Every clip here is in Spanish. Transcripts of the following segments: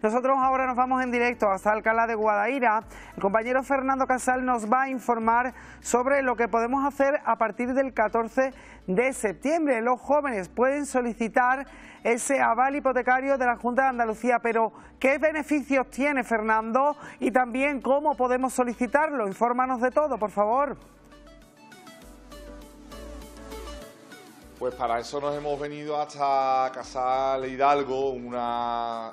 Nosotros ahora nos vamos en directo hasta Alcalá de Guadaira. El compañero Fernando Casal nos va a informar sobre lo que podemos hacer a partir del 14 de septiembre. Los jóvenes pueden solicitar ese aval hipotecario de la Junta de Andalucía, pero ¿qué beneficios tiene, Fernando? Y también, ¿cómo podemos solicitarlo? Infórmanos de todo, por favor. Pues para eso nos hemos venido hasta Casal Hidalgo, una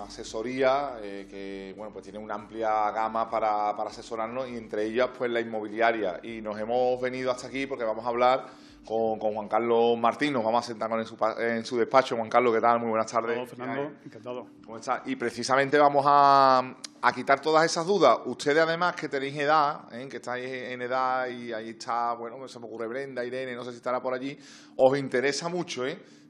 asesoría que pues tiene una amplia gama para asesorarnos, y entre ellas pues la inmobiliaria. Y nos hemos venido hasta aquí porque vamos a hablar con Juan Carlos Martín. Nos vamos a sentarnos en su despacho. Juan Carlos, ¿qué tal? Muy buenas tardes. Hola, Fernando, encantado. ¿Cómo estás? Y precisamente vamos a quitar todas esas dudas. Ustedes, además, que tenéis edad, que estáis en edad, y ahí está, bueno, se me ocurre Brenda, Irene, no sé si estará por allí, os interesa mucho,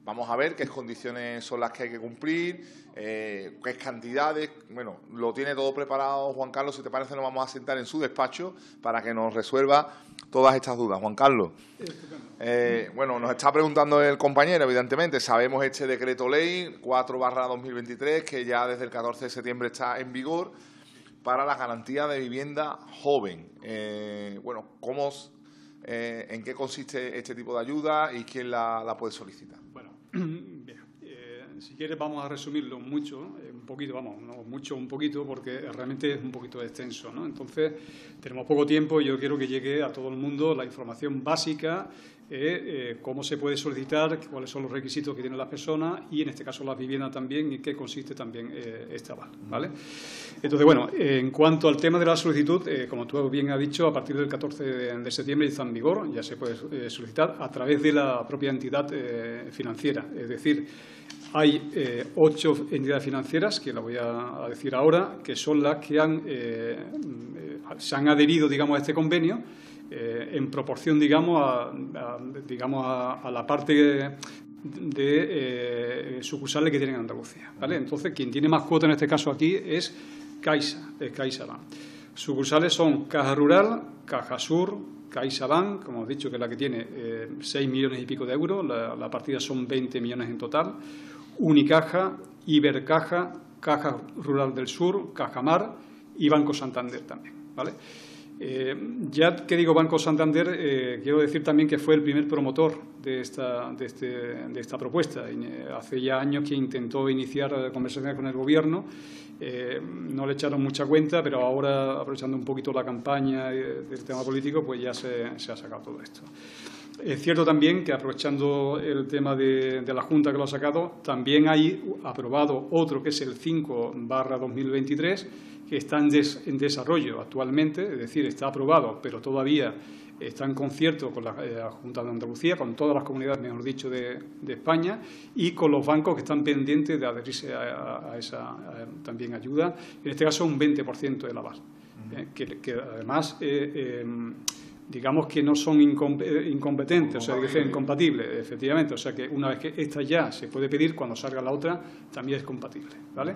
Vamos a ver qué condiciones son las que hay que cumplir, qué cantidades. Bueno, lo tiene todo preparado Juan Carlos. Si te parece, nos vamos a sentar en su despacho para que nos resuelva todas estas dudas. Juan Carlos, bueno, nos está preguntando el compañero, evidentemente, sabemos este decreto ley 4/2023, que ya desde el 14 de septiembre está en vigor, para la garantía de vivienda joven. Bueno, ¿en qué consiste este tipo de ayuda y quién la puede solicitar? Bueno, si quieres vamos a resumirlo mucho, un poquito, vamos, no mucho, un poquito, porque realmente es un poquito extenso, ¿no? Entonces, tenemos poco tiempo y yo quiero que llegue a todo el mundo la información básica, cómo se puede solicitar, cuáles son los requisitos que tienen las personas y, en este caso, las viviendas también, y qué consiste también este aval, ¿vale? Entonces, bueno, en cuanto al tema de la solicitud, como tú bien has dicho, a partir del 14 de septiembre ya está en vigor, ya se puede solicitar a través de la propia entidad financiera, es decir, hay 8 entidades financieras, que la voy a decir ahora, que son las que se han adherido, digamos, a este convenio, en proporción, digamos, a la parte de sucursales que tienen en Andalucía, ¿vale? Entonces, quien tiene más cuota en este caso aquí es CaixaBank. Sucursales son Caja Rural, Caja Sur, CaixaBank, como hemos dicho, que es la que tiene 6 millones y pico de euros, la partida son 20 millones en total, Unicaja, Ibercaja, Caja Rural del Sur, Cajamar y Banco Santander también, ¿vale? Ya que digo Banco Santander, quiero decir también que fue el primer promotor de esta propuesta. Hace ya años que intentó iniciar conversaciones con el Gobierno, no le echaron mucha cuenta, pero ahora, aprovechando un poquito la campaña del tema político, pues ya se ha sacado todo esto. Es cierto también que, aprovechando el tema de la Junta que lo ha sacado, también hay aprobado otro, que es el 5/2023, que está en desarrollo actualmente, es decir, está aprobado, pero todavía está en concierto con la Junta de Andalucía, con todas las comunidades, mejor dicho, de España, y con los bancos que están pendientes de adherirse a esa también ayuda, en este caso un 20% del aval, que además digamos que no son incompetentes, o sea, que son incompatibles, efectivamente. O sea, que una vez que esta ya se puede pedir, cuando salga la otra también es compatible, ¿vale?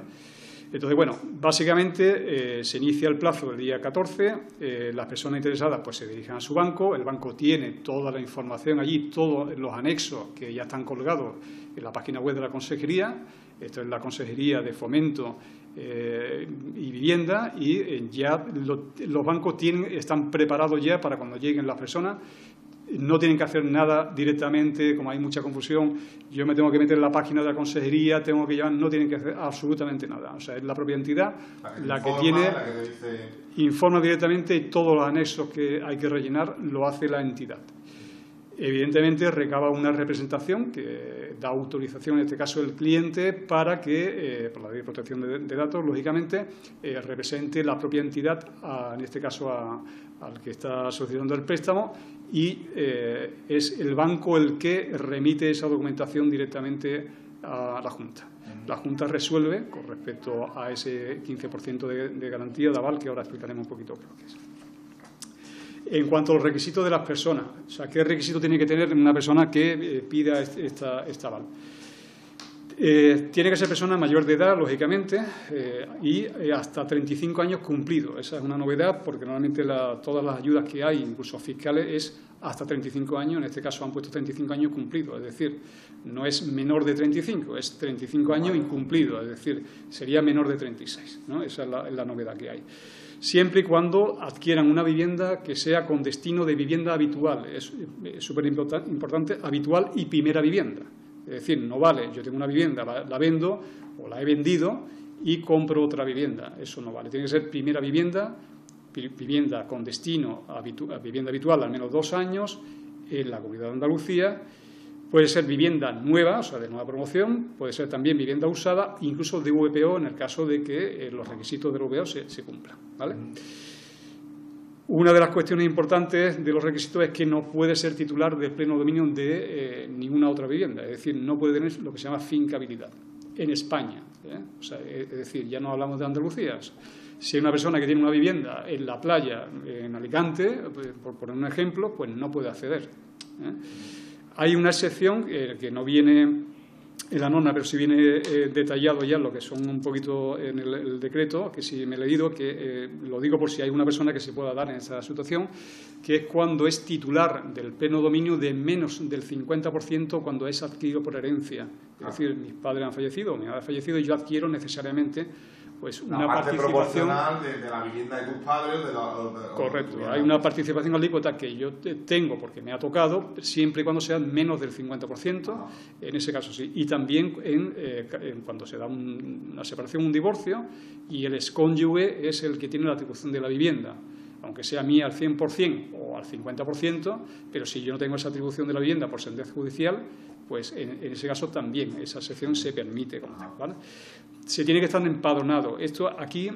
Entonces, bueno, básicamente se inicia el plazo el día 14, las personas interesadas pues se dirigen a su banco, el banco tiene toda la información allí, todos los anexos que ya están colgados en la página web de la Consejería. Esto es la Consejería de Fomento y Vivienda, y ya los bancos están preparados ya para cuando lleguen las personas. No tienen que hacer nada directamente, como hay mucha confusión. Yo me tengo que meter en la página de la Consejería, no tienen que hacer absolutamente nada. O sea, es la propia entidad la que informa directamente, y todos los anexos que hay que rellenar lo hace la entidad. Evidentemente, recaba una representación que da autorización, en este caso el cliente, para que, por la ley de protección de datos, lógicamente, represente la propia entidad, en este caso al que está solicitando el préstamo, y es el banco el que remite esa documentación directamente a la Junta. La Junta resuelve con respecto a ese 15% de garantía de aval, que ahora explicaremos un poquito lo que es. En cuanto a los requisitos de las personas, o sea, ¿qué requisito tiene que tener una persona que pida esta aval? Tiene que ser persona mayor de edad, lógicamente, y hasta 35 años cumplidos. Esa es una novedad porque normalmente todas las ayudas que hay, incluso fiscales, es hasta 35 años. En este caso han puesto 35 años cumplidos, es decir, no es menor de 35, es 35 años incumplidos, es decir, sería menor de 36, ¿no? Esa es la novedad que hay. Siempre y cuando adquieran una vivienda que sea con destino de vivienda habitual. Es súper importante, habitual y primera vivienda. Es decir, no vale, yo tengo una vivienda, la vendo o la he vendido y compro otra vivienda. Eso no vale. Tiene que ser primera vivienda, vivienda con destino a vivienda habitual al menos 2 años en la Comunidad de Andalucía. Puede ser vivienda nueva, o sea, de nueva promoción, puede ser también vivienda usada, incluso de VPO en el caso de que los requisitos del VPO se cumplan, ¿vale? Una de las cuestiones importantes de los requisitos es que no puede ser titular de pleno dominio de ninguna otra vivienda, es decir, no puede tener lo que se llama fincabilidad en España, O sea, es decir, ya no hablamos de Andalucía. Si hay una persona que tiene una vivienda en la playa, en Alicante, por poner un ejemplo, pues no puede acceder. Hay una excepción que no viene en la norma, pero sí viene detallado ya lo que son un poquito en el decreto, que sí me he leído, que lo digo por si hay una persona que se pueda dar en esa situación, que es cuando es titular del pleno dominio de menos del 50% cuando es adquirido por herencia. Es decir, mis padres han fallecido, mi madre ha fallecido y yo adquiero necesariamente pues una parte participación proporcional de la vivienda de tus padres. Correcto, hay una participación alícuota que yo tengo porque me ha tocado, siempre y cuando sea menos del 50%, en ese caso sí. Y también cuando se da una separación, un divorcio, y el excónyuge es el que tiene la atribución de la vivienda, aunque sea mía al 100% o al 50%, pero si yo no tengo esa atribución de la vivienda por sentencia judicial, pues en ese caso también esa excepción se permite como tal, ¿vale? Se tiene que estar empadronado. Esto aquí,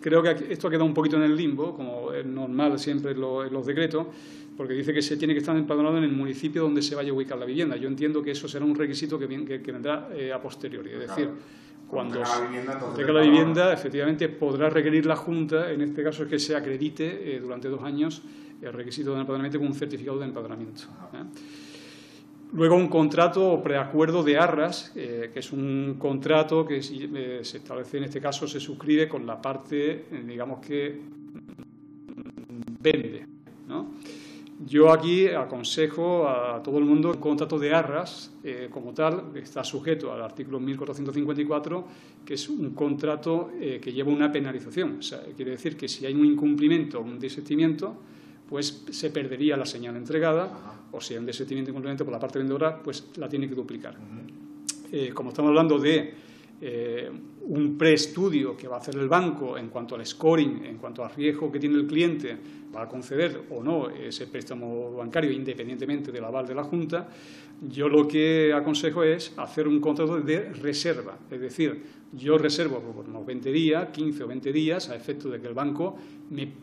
creo que esto ha quedado un poquito en el limbo, como es normal siempre en los decretos, porque dice que se tiene que estar empadronado en el municipio donde se vaya a ubicar la vivienda. Yo entiendo que eso será un requisito que vendrá a posteriori, es decir, cuando tenga la vivienda, efectivamente podrá requerir la Junta, en este caso es que se acredite durante 2 años el requisito de empadronamiento con un certificado de empadronamiento. Luego un contrato o preacuerdo de arras, que es un contrato que se establece, en este caso se suscribe con la parte, digamos que vende, ¿no? Yo aquí aconsejo a todo el mundo el contrato de arras como tal, está sujeto al artículo 1454, que es un contrato que lleva una penalización. O sea, quiere decir que si hay un incumplimiento o un desistimiento, pues se perdería la señal entregada, o si hay un desistimiento y incumplimiento por la parte vendedora, pues la tiene que duplicar. Como estamos hablando de un preestudio que va a hacer el banco en cuanto al scoring, en cuanto al riesgo que tiene el cliente, va a conceder o no ese préstamo bancario independientemente del aval de la Junta, yo lo que aconsejo es hacer un contrato de reserva, es decir, yo reservo por unos 20 días, 15 o 20 días, a efecto de que el banco me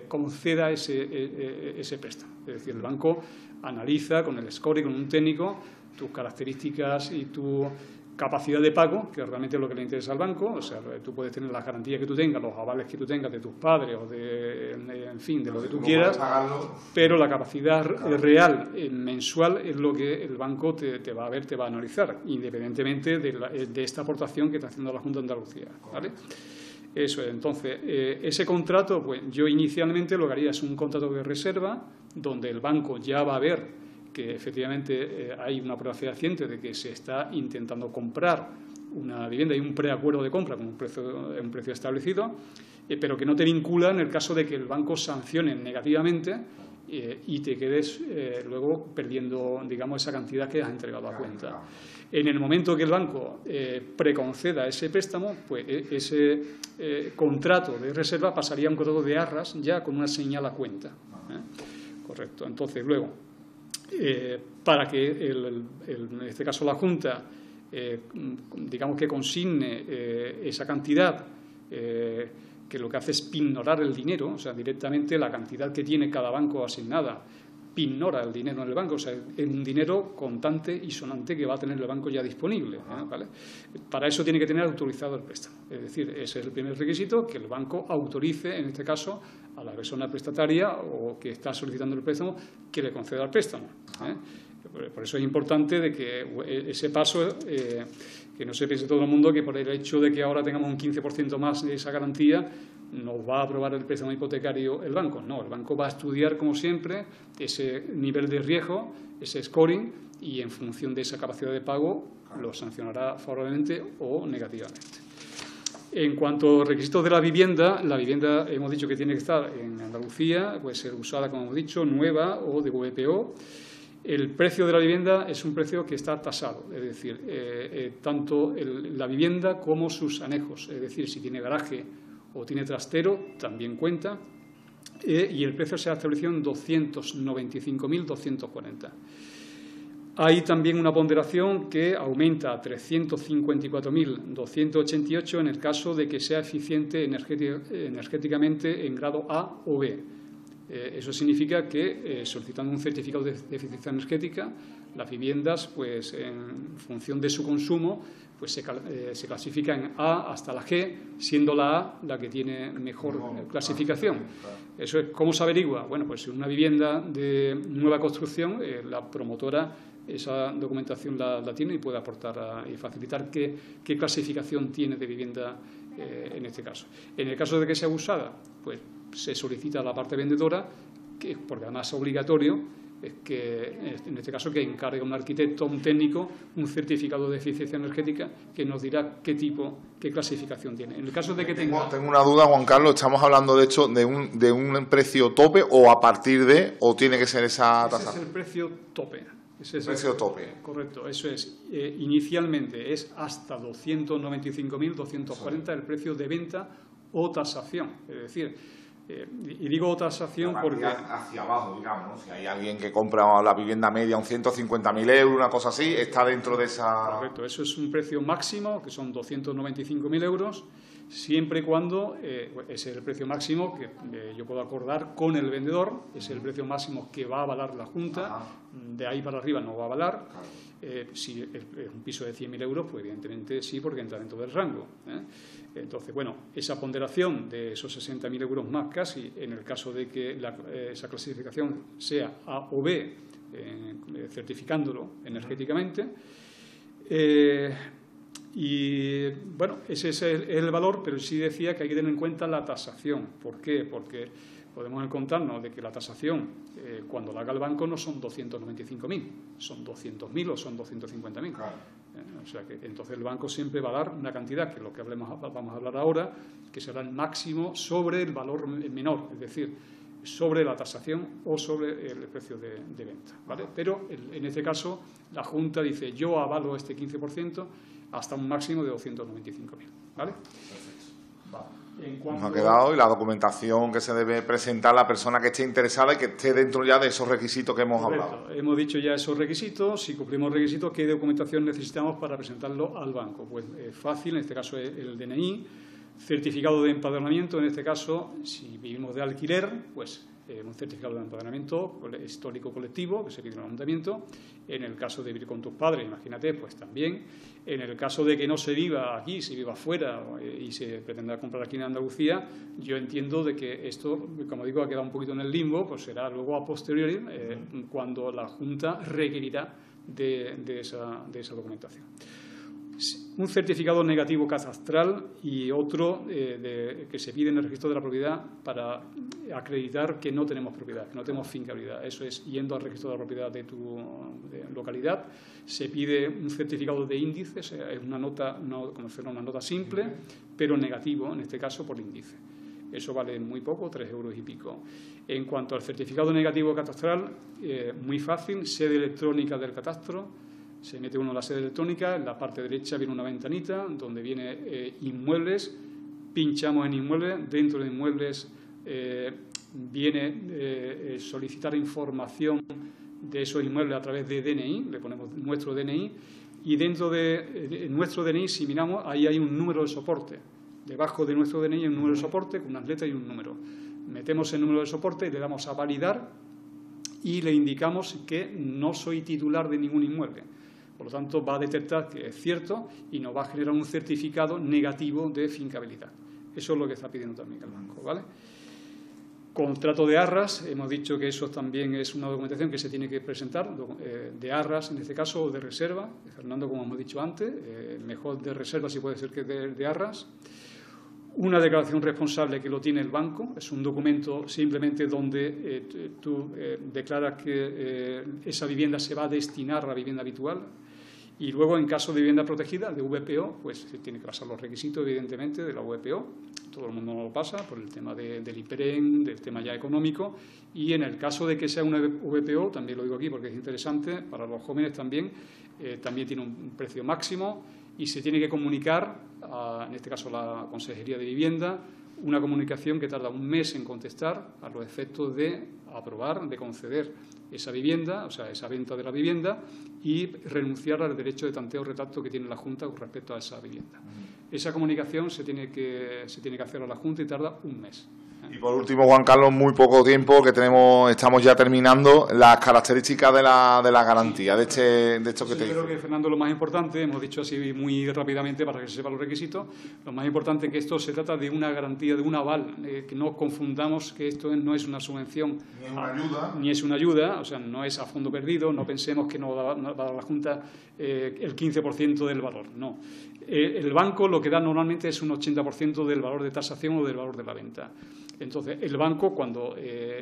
conceda ese préstamo. Es decir, el banco analiza con el scoring, con un técnico, tus características y tu capacidad de pago, que realmente es lo que le interesa al banco. O sea, tú puedes tener las garantías que tú tengas, los avales que tú tengas de tus padres o en fin, de lo que tú quieras, pero la capacidad real mensual es lo que el banco te va a analizar, independientemente de esta aportación que está haciendo la Junta de Andalucía, ¿vale? Eso es. Entonces, ese contrato, pues yo inicialmente lo que haría es un contrato de reserva, donde el banco ya va a ver que efectivamente hay una prueba fehaciente de que se está intentando comprar una vivienda y un preacuerdo de compra con un precio establecido, pero que no te vincula en el caso de que el banco sancione negativamente y te quedes luego perdiendo, digamos, esa cantidad que has entregado a cuenta. En el momento que el banco preconceda ese préstamo, pues ese contrato de reserva pasaría a un contrato de arras ya con una señal a cuenta. Correcto. Entonces, luego, para que en este caso la Junta digamos que consigne esa cantidad, que lo que hace es pignorar el dinero, o sea, directamente la cantidad que tiene cada banco asignada pignora el dinero en el banco, o sea, es un dinero contante y sonante que va a tener el banco ya disponible, ¿vale? Para eso tiene que tener autorizado el préstamo, es decir, ese es el primer requisito, que el banco autorice, en este caso, a la persona prestataria o que está solicitando el préstamo, que le conceda el préstamo, Por eso es importante de que ese paso, que no se piense todo el mundo que por el hecho de que ahora tengamos un 15% más de esa garantía, nos va a aprobar el préstamo hipotecario el banco. No, el banco va a estudiar, como siempre, ese nivel de riesgo, ese scoring, y en función de esa capacidad de pago lo sancionará favorablemente o negativamente. En cuanto a los requisitos de la vivienda hemos dicho que tiene que estar en Andalucía, puede ser usada, como hemos dicho, nueva o de VPO. El precio de la vivienda es un precio que está tasado, es decir, tanto la vivienda como sus anejos, es decir, si tiene garaje o tiene trastero, también cuenta, y el precio se ha establecido en 295.240. Hay también una ponderación que aumenta a 354.288 en el caso de que sea eficiente energéticamente en grado A o B. Eso significa que, solicitando un certificado de eficiencia energética, las viviendas, pues en función de su consumo, pues se clasifican en A hasta la G, siendo la A la que tiene mejor clasificación. Eso es, ¿cómo se averigua? Bueno, pues en una vivienda de nueva construcción, la promotora esa documentación la tiene y puede aportar y facilitar qué clasificación tiene de vivienda en este caso. En el caso de que sea usada, pues se solicita a la parte vendedora, porque además es obligatorio, que en este caso que encargue a un arquitecto, a un técnico, un certificado de eficiencia energética que nos dirá qué clasificación tiene. En el caso de que tengo una duda, Juan Carlos, ¿estamos hablando de hecho de un precio tope o a partir de, o tiene que ser esa tasa? Ese es el precio tope. Ese es el precio tope. Correcto, eso es. Inicialmente es hasta 295.240 el precio de venta o tasación. Es decir, y digo tasación porque hacia abajo, digamos, ¿no? Si hay alguien que compra la vivienda media a un 150.000 euros, una cosa así, está dentro de esa... Correcto, eso es un precio máximo, que son 295.000 euros, siempre y cuando ese es el precio máximo que yo puedo acordar con el vendedor, es el precio máximo que va a avalar la Junta. Ajá. De ahí para arriba no va a avalar. Claro. Si es un piso de 100.000 euros, pues evidentemente sí, porque entra dentro del rango. Entonces, bueno, esa ponderación de esos 60.000 euros más casi, en el caso de que esa clasificación sea A o B, certificándolo energéticamente. Y bueno, ese es el valor, pero sí decía que hay que tener en cuenta la tasación. ¿Por qué? Porque podemos encontrarnos de que la tasación, cuando la haga el banco, no son 295.000, son 200.000 o son 250.000. Claro. O sea que entonces el banco siempre va a dar una cantidad, que es lo que vamos a hablar ahora, que será el máximo sobre el valor menor, es decir, sobre la tasación o sobre el precio de venta, ¿vale? Pero en este caso la Junta dice: yo avalo este 15% hasta un máximo de 295.000, ¿vale? Perfecto. Nos ha quedado, y la documentación que se debe presentar la persona que esté interesada y que esté dentro ya de esos requisitos que hemos hablado. Hemos dicho ya esos requisitos. Si cumplimos requisitos, ¿qué documentación necesitamos para presentarlo al banco? Pues es fácil, en este caso es el DNI, certificado de empadronamiento, en este caso, si vivimos de alquiler, pues un certificado de empadronamiento histórico colectivo que se pide en el ayuntamiento. En el caso de vivir con tus padres, imagínate, pues también. En el caso de que no se viva aquí, se viva fuera y se pretenda comprar aquí en Andalucía, yo entiendo de que esto, como digo, ha quedado un poquito en el limbo, pues será luego a posteriori cuando la Junta requerirá de esa documentación. Un certificado negativo catastral y otro que se pide en el registro de la propiedad para acreditar que no tenemos propiedad, que no tenemos fincabilidad. Eso es, yendo al registro de la propiedad de tu localidad, se pide un certificado de índice, es una nota, no como si fuera una nota simple, pero negativo, en este caso por índice. Eso vale muy poco, 3 euros y pico. En cuanto al certificado negativo catastral, muy fácil, sede electrónica del catastro. Se mete uno en la sede electrónica, en la parte derecha viene una ventanita donde viene inmuebles, pinchamos en inmuebles, dentro de inmuebles viene solicitar información de esos inmuebles a través de DNI, le ponemos nuestro DNI, y dentro de nuestro DNI, si miramos, ahí hay un número de soporte. Debajo de nuestro DNI hay un número de soporte con unas letras y un número. Metemos el número de soporte y le damos a validar y le indicamos que no soy titular de ningún inmueble. Por lo tanto, va a detectar que es cierto y nos va a generar un certificado negativo de fincabilidad. Eso es lo que está pidiendo también el banco, ¿vale? Contrato de arras, hemos dicho que eso también es una documentación que se tiene que presentar, de arras en este caso, o de reserva. Fernando, como hemos dicho antes, mejor de reserva si puede ser que de arras. Una declaración responsable que lo tiene el banco, es un documento simplemente donde tú declaras que esa vivienda se va a destinar a la vivienda habitual. Y luego, en caso de vivienda protegida, de VPO, pues se tiene que pasar los requisitos, evidentemente, de la VPO. Todo el mundo no lo pasa por el tema del IPREN, del tema ya económico. Y en el caso de que sea una VPO, también lo digo aquí porque es interesante, para los jóvenes también tiene un precio máximo y se tiene que comunicar, en este caso la Consejería de Vivienda, una comunicación que tarda un mes en contestar a los efectos de aprobar, de conceder esa vivienda, o sea, esa venta de la vivienda y renunciar al derecho de tanteo o retracto que tiene la Junta con respecto a esa vivienda. Esa comunicación se tiene que hacer a la Junta y tarda un mes. Y por último, Juan Carlos, muy poco tiempo que estamos ya terminando, las características de la garantía, de esto que te dice. Yo creo que, Fernando, lo más importante, hemos dicho así muy rápidamente para que se sepan los requisitos, lo más importante es que esto se trata de una garantía, de un aval, que no confundamos que esto no es una subvención. Ni es una ayuda. Ni es una ayuda, o sea, no es a fondo perdido, no pensemos que no va a dar la Junta el 15% del valor, no. El banco lo que da normalmente es un 80% del valor de tasación o del valor de la venta. Entonces, el banco, cuando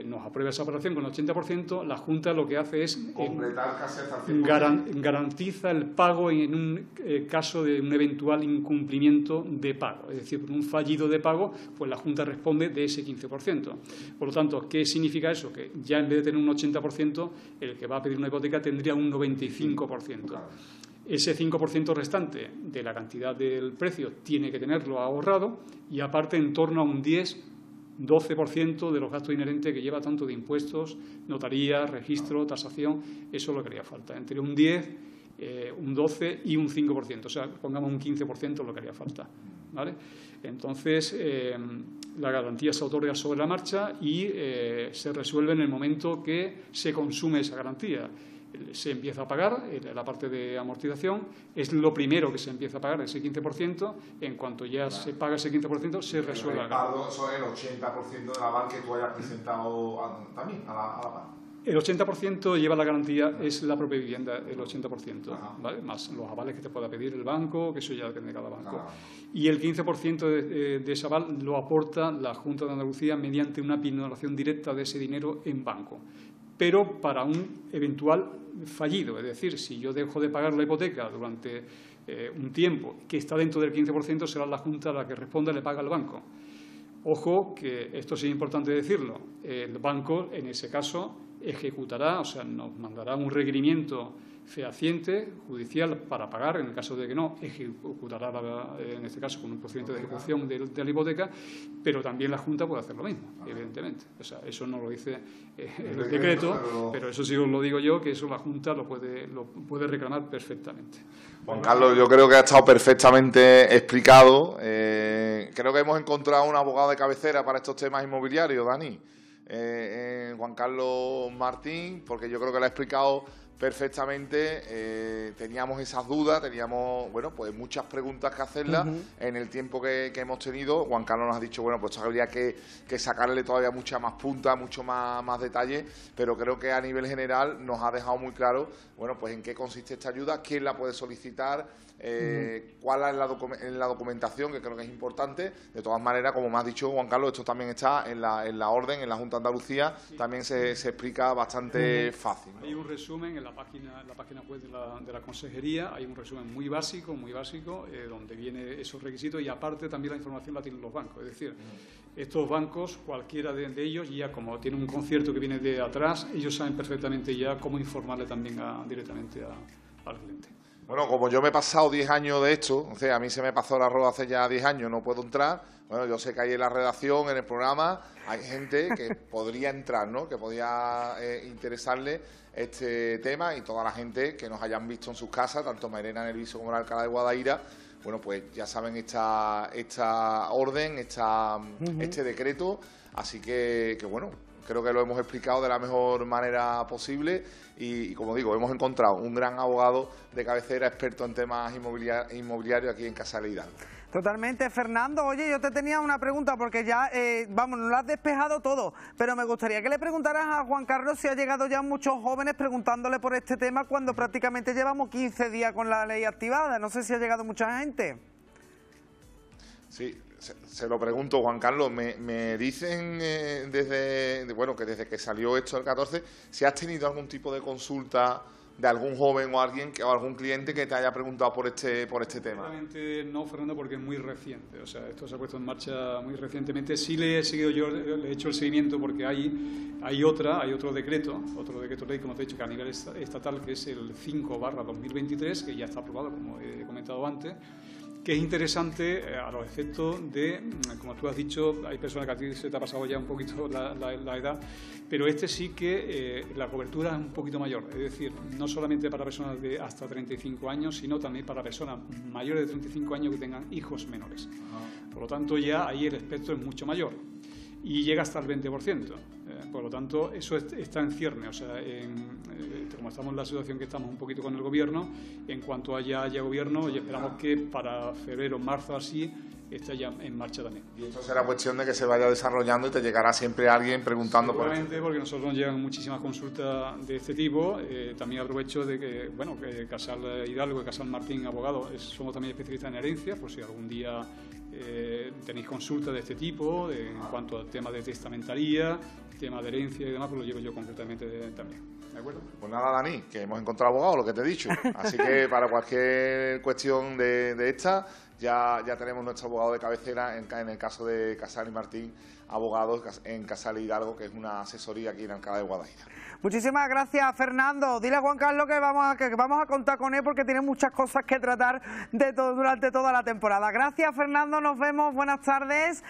nos aprueba esa operación con el 80%, la Junta lo que hace es completar casi hasta el 100%. Garantiza el pago en un caso de un eventual incumplimiento de pago. Es decir, por un fallido de pago, pues la Junta responde de ese 15%. Por lo tanto, ¿qué significa eso? Que ya en vez de tener un 80%, el que va a pedir una hipoteca tendría un 95%. Claro. Ese 5% restante de la cantidad del precio tiene que tenerlo ahorrado y aparte en torno a un 10-12% de los gastos inherentes que lleva tanto de impuestos, notaría, registro, tasación, eso es lo que haría falta. Entre un 10, un 12 y un 5%, o sea, pongamos un 15% es lo que haría falta, ¿vale? Entonces, la garantía se otorga sobre la marcha y se resuelve en el momento que se consume esa garantía. Se empieza a pagar la parte de amortización, es lo primero que se empieza a pagar, ese 15%, en cuanto ya se paga ese 15% se resuelve la garantía. Eso es el 80% del aval que tú hayas presentado también a la par. El 80% lleva la garantía, es la propia vivienda, el 80%, ¿vale? Más los avales que te pueda pedir el banco, que eso ya depende de cada banco. Y el 15% de ese aval lo aporta la Junta de Andalucía mediante una pignoración directa de ese dinero en banco, pero para un eventual fallido. Es decir, si yo dejo de pagar la hipoteca durante un tiempo que está dentro del 15%, será la Junta la que responda y le paga al banco. Ojo, que esto sí es importante decirlo, el banco en ese caso ejecutará, o sea, nos mandará un requerimiento fehaciente judicial para pagar, en el caso de que no, ejecutará en este caso con un procedimiento de ejecución de la hipoteca, pero también la Junta puede hacer lo mismo, evidentemente. O sea, eso no lo dice el decreto, pero eso sí os lo digo yo, que eso la Junta lo puede reclamar perfectamente. Juan Carlos, yo creo que ha estado perfectamente explicado. Creo que hemos encontrado un abogado de cabecera para estos temas inmobiliarios, Dani. Juan Carlos Martín, porque yo creo que lo ha explicado perfectamente. Teníamos esas dudas, teníamos pues muchas preguntas que hacerlas en el tiempo que hemos tenido. Juan Carlos nos ha dicho, pues habría que sacarle todavía mucha más punta, mucho más detalle, pero creo que a nivel general nos ha dejado muy claro, pues en qué consiste esta ayuda, quién la puede solicitar, cuál es la documentación, que creo que es importante. De todas maneras, como me ha dicho Juan Carlos, esto también está en la orden, en la Junta de Andalucía, también se explica bastante fácil, ¿no? Hay un resumen en la página web de la Consejería, hay un resumen muy básico, donde viene esos requisitos y aparte también la información la tienen los bancos. Es decir, estos bancos, cualquiera de ellos, ya como tiene un concierto que viene de atrás, ellos saben perfectamente ya cómo informarle también directamente al cliente. Bueno, como yo me he pasado 10 años de esto, o sea, a mí se me pasó la rueda hace ya 10 años, no puedo entrar. Bueno, yo sé que hay en la redacción, en el programa, hay gente que podría entrar, ¿no? Que podría interesarle este tema, y toda la gente que nos hayan visto en sus casas, tanto Mairena Nerviso como la Alcalá de Guadaira, pues ya saben esta orden, este decreto, así que bueno, creo que lo hemos explicado de la mejor manera posible y como digo, hemos encontrado un gran abogado de cabecera, experto en temas inmobiliarios aquí en Casa de Hidalgo. Totalmente, Fernando. Oye, yo te tenía una pregunta porque ya, vamos, nos lo has despejado todo, pero me gustaría que le preguntaras a Juan Carlos si ha llegado ya muchos jóvenes preguntándole por este tema cuando prácticamente llevamos 15 días con la ley activada. No sé si ha llegado mucha gente. Sí, se lo pregunto, Juan Carlos. Me dicen desde que salió esto el 14, si has tenido algún tipo de consulta de algún joven o algún cliente que te haya preguntado por este tema. Realmente no, Fernando, porque es muy reciente. O sea, esto se ha puesto en marcha muy recientemente. Sí le he seguido yo, le he hecho el seguimiento porque hay otro decreto ley, como te he dicho, que a nivel estatal, que es el 5/2023, que ya está aprobado, como he comentado antes, que es interesante a los efectos de, como tú has dicho, hay personas que a ti se te ha pasado ya un poquito la edad, pero este sí que la cobertura es un poquito mayor, es decir, no solamente para personas de hasta 35 años, sino también para personas mayores de 35 años que tengan hijos menores. Por lo tanto, ya ahí el espectro es mucho mayor y llega hasta el 20%. Por lo tanto, eso está en cierne. O sea, como estamos en la situación que estamos un poquito con el Gobierno, en cuanto haya Gobierno, y esperamos que para febrero, marzo, así, esté ya en marcha también. Y esto será cuestión de que se vaya desarrollando y te llegará siempre alguien preguntando por esto. Seguramente, porque nosotros nos llegan muchísimas consultas de este tipo. También aprovecho de que, bueno, que Casal Hidalgo y Casal Martín, abogados, somos también especialistas en herencia, por si algún día tenéis consultas de este tipo, en cuanto al tema de testamentaría, tema de herencia y demás, pues lo llevo yo concretamente también. ¿De acuerdo? Pues nada, Dani, que hemos encontrado abogado, lo que te he dicho. Así que para cualquier cuestión de esta, ya tenemos nuestro abogado de cabecera en el caso de Casal y Martín, abogados en Casal Hidalgo, que es una asesoría aquí en Alcalá de Guadaira. Muchísimas gracias, Fernando. Dile a Juan Carlos que vamos a contar con él porque tiene muchas cosas que tratar durante toda la temporada. Gracias, Fernando. Nos vemos. Buenas tardes.